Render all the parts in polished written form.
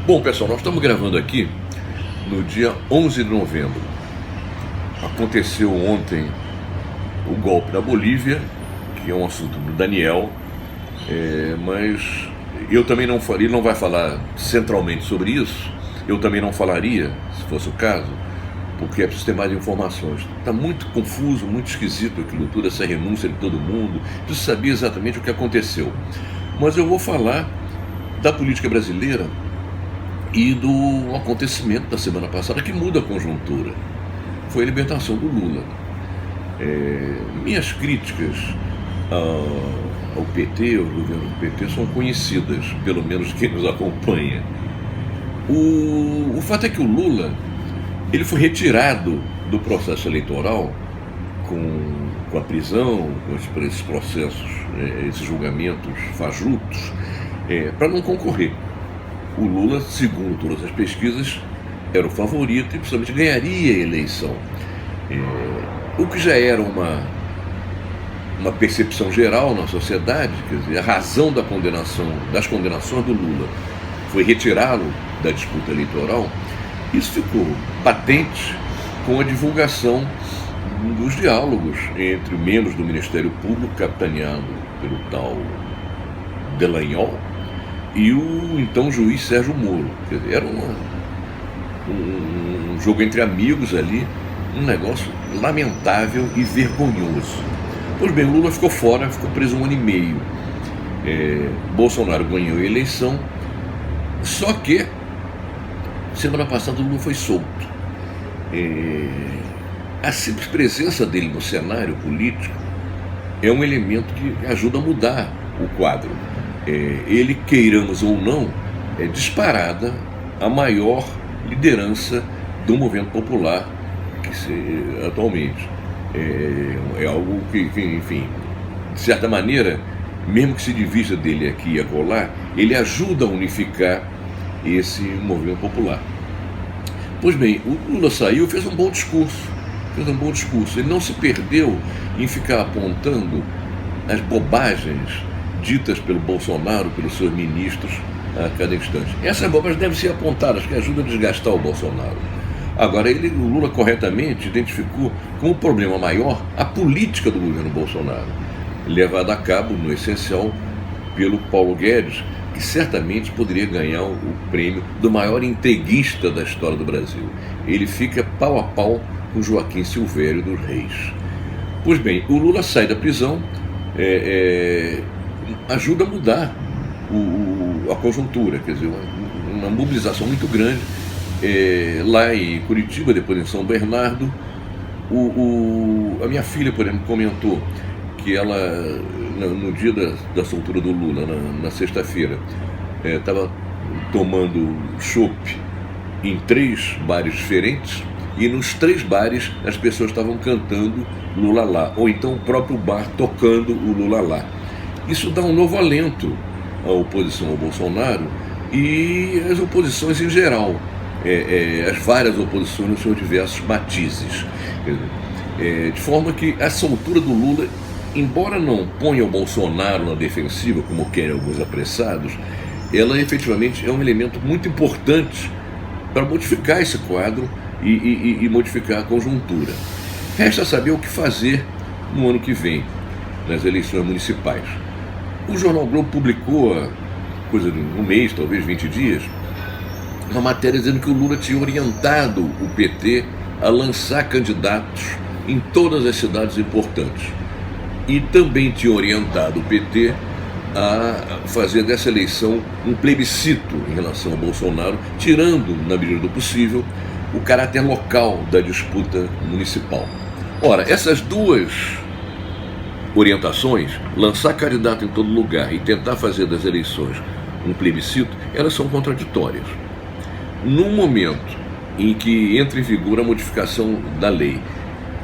Bom, pessoal, nós estamos gravando aqui no dia 11 de novembro. Aconteceu ontem o golpe na Bolívia, que é um assunto do Daniel, mas eu também não faria, ele não vai falar centralmente sobre isso, eu também não falaria, se fosse o caso, porque é preciso ter mais informações. Está muito confuso, muito esquisito aquilo tudo, essa renúncia de todo mundo, preciso saber exatamente o que aconteceu. Mas eu vou falar da política brasileira e do acontecimento da semana passada que muda a conjuntura. Foi a libertação do Lula. Minhas críticas ao PT, ao governo do PT, são conhecidas, pelo menos quem nos acompanha. O fato é que o Lula ele foi retirado do processo eleitoral com a prisão, com esses processos, esses julgamentos fajutos, para não concorrer. O Lula, segundo todas as pesquisas, era o favorito e principalmente ganharia a eleição. O que já era uma percepção geral na sociedade, quer dizer, a razão das condenações do Lula foi retirá-lo da disputa eleitoral. Isso ficou patente com a divulgação dos diálogos entre membros do Ministério Público, capitaneado pelo tal Dallagnol, e o então juiz Sérgio Moro. Quer dizer, era um jogo entre amigos ali, um negócio lamentável e vergonhoso. Pois bem, o Lula ficou fora, ficou preso 1 ano e meio. Bolsonaro ganhou a eleição, só que semana passada o Lula foi solto. A simples presença dele no cenário político é um elemento que ajuda a mudar o quadro. Ele, queiramos ou não, é disparada a maior liderança do movimento popular atualmente. É algo que, enfim, de certa maneira, mesmo que se divisa dele aqui e acolá, ele ajuda a unificar esse movimento popular. Pois bem, o Lula saiu e fez um bom discurso. Ele não se perdeu em ficar apontando as bobagens ditas pelo Bolsonaro, pelos seus ministros a cada instante. Essas bobagens devem ser apontadas, que ajudam a desgastar o Bolsonaro. Agora, o Lula corretamente identificou como problema maior a política do governo Bolsonaro, levada a cabo, no essencial, pelo Paulo Guedes, que certamente poderia ganhar o prêmio do maior entreguista da história do Brasil. Ele fica pau a pau com Joaquim Silvério dos Reis. Pois bem, o Lula sai da prisão, ajuda a mudar a conjuntura, quer dizer, uma mobilização muito grande. Lá em Curitiba, depois em São Bernardo, a minha filha, por exemplo, comentou que ela, no dia da soltura do Lula, na sexta-feira, estava tomando chopp em 3 bares diferentes, e nos 3 bares as pessoas estavam cantando Lula lá, ou então o próprio bar tocando o Lula lá. Isso dá um novo alento à oposição ao Bolsonaro e às oposições em geral, as várias oposições nos seus diversos matizes. De forma que a soltura do Lula, embora não ponha o Bolsonaro na defensiva, como querem alguns apressados, ela efetivamente é um elemento muito importante para modificar esse quadro e modificar a conjuntura. Resta saber o que fazer no ano que vem, nas eleições municipais. O Jornal Globo publicou, há coisa de um mês, talvez 20 dias, uma matéria dizendo que o Lula tinha orientado o PT a lançar candidatos em todas as cidades importantes. E também tinha orientado o PT a fazer dessa eleição um plebiscito em relação ao Bolsonaro, tirando, na medida do possível, o caráter local da disputa municipal. Ora, essas duas orientações, lançar candidato em todo lugar e tentar fazer das eleições um plebiscito, elas são contraditórias. No momento em que entra em vigor a modificação da lei,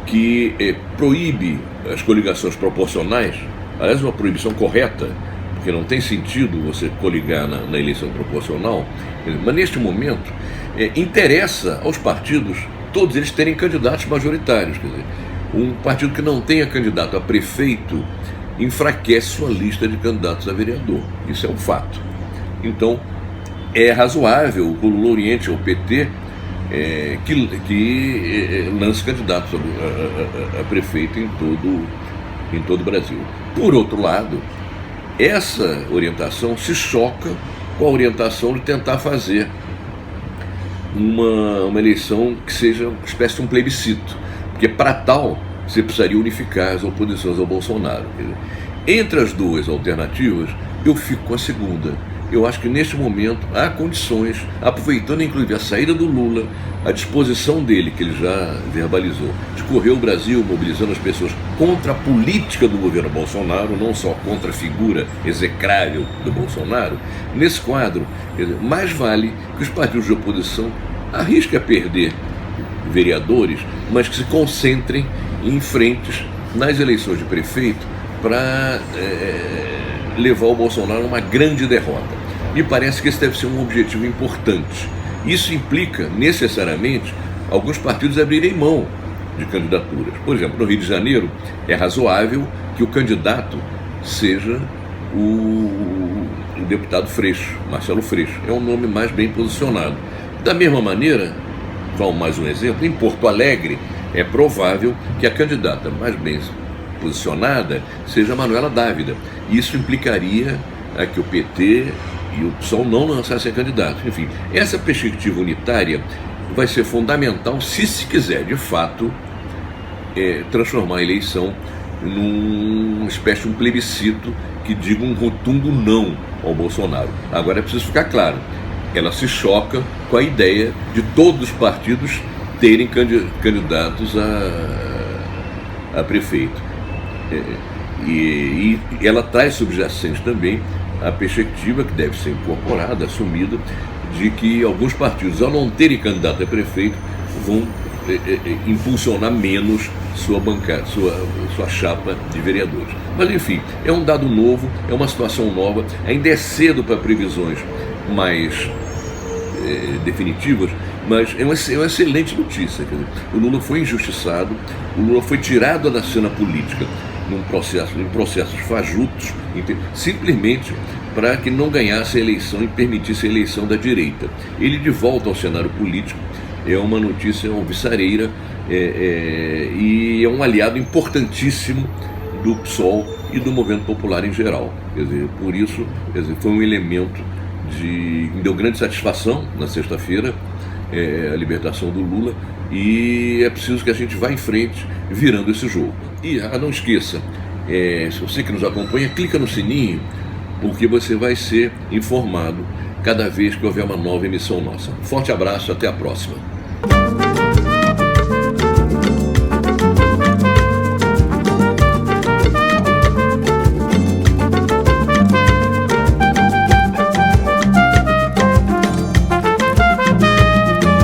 que proíbe as coligações proporcionais, aliás, uma proibição correta, porque não tem sentido você coligar na eleição proporcional, mas neste momento interessa aos partidos, todos eles terem candidatos majoritários. Quer dizer, um partido que não tenha candidato a prefeito enfraquece sua lista de candidatos a vereador. Isso é um fato. Então, é razoável que o Lula oriente ao PT que lance candidatos a prefeito em todo o Brasil. Por outro lado, essa orientação se choca com a orientação de tentar fazer uma eleição que seja uma espécie de um plebiscito, porque para tal você precisaria unificar as oposições ao Bolsonaro. Entre as duas alternativas, eu fico com a segunda. Eu acho que neste momento há condições, aproveitando inclusive a saída do Lula, a disposição dele, que ele já verbalizou, de correr o Brasil mobilizando as pessoas contra a política do governo Bolsonaro, não só contra a figura execrável do Bolsonaro. Nesse quadro, mais vale que os partidos de oposição arrisquem a perder vereadores, mas que se concentrem em frentes nas eleições de prefeito para levar o Bolsonaro a uma grande derrota. Me parece que esse deve ser um objetivo importante. Isso implica, necessariamente, alguns partidos abrirem mão de candidaturas. Por exemplo, no Rio de Janeiro, é razoável que o candidato seja o deputado Freixo, Marcelo Freixo. É um nome mais bem posicionado. Da mesma maneira, vamos mais um exemplo, em Porto Alegre, é provável que a candidata mais bem posicionada seja a Manuela Dávila. Isso implicaria que o PT e o PSOL não lançassem candidatos. Enfim, essa perspectiva unitária vai ser fundamental se quiser, de fato, transformar a eleição numa espécie de um plebiscito que diga um rotundo não ao Bolsonaro. Agora é preciso ficar claro, ela se choca com a ideia de todos os partidos terem candidatos a prefeito. E ela traz subjacente também a perspectiva que deve ser incorporada, assumida, de que alguns partidos, ao não terem candidato a prefeito, vão impulsionar menos sua chapa de vereadores. Mas enfim, é um dado novo, é uma situação nova, ainda é cedo para previsões mais definitivas, mas é uma excelente notícia. Quer dizer, o Lula foi injustiçado, o Lula foi tirado da cena política em processos fajutos, simplesmente para que não ganhasse a eleição e permitisse a eleição da direita. Ele de volta ao cenário político é uma notícia alvissareira e é um aliado importantíssimo do PSOL e do movimento popular em geral. Quer dizer, por isso, foi um elemento me deu grande satisfação na sexta-feira, a libertação do Lula, e é preciso que a gente vá em frente virando esse jogo. E não esqueça, se você que nos acompanha, clica no sininho, porque você vai ser informado cada vez que houver uma nova emissão nossa. Forte abraço, até a próxima.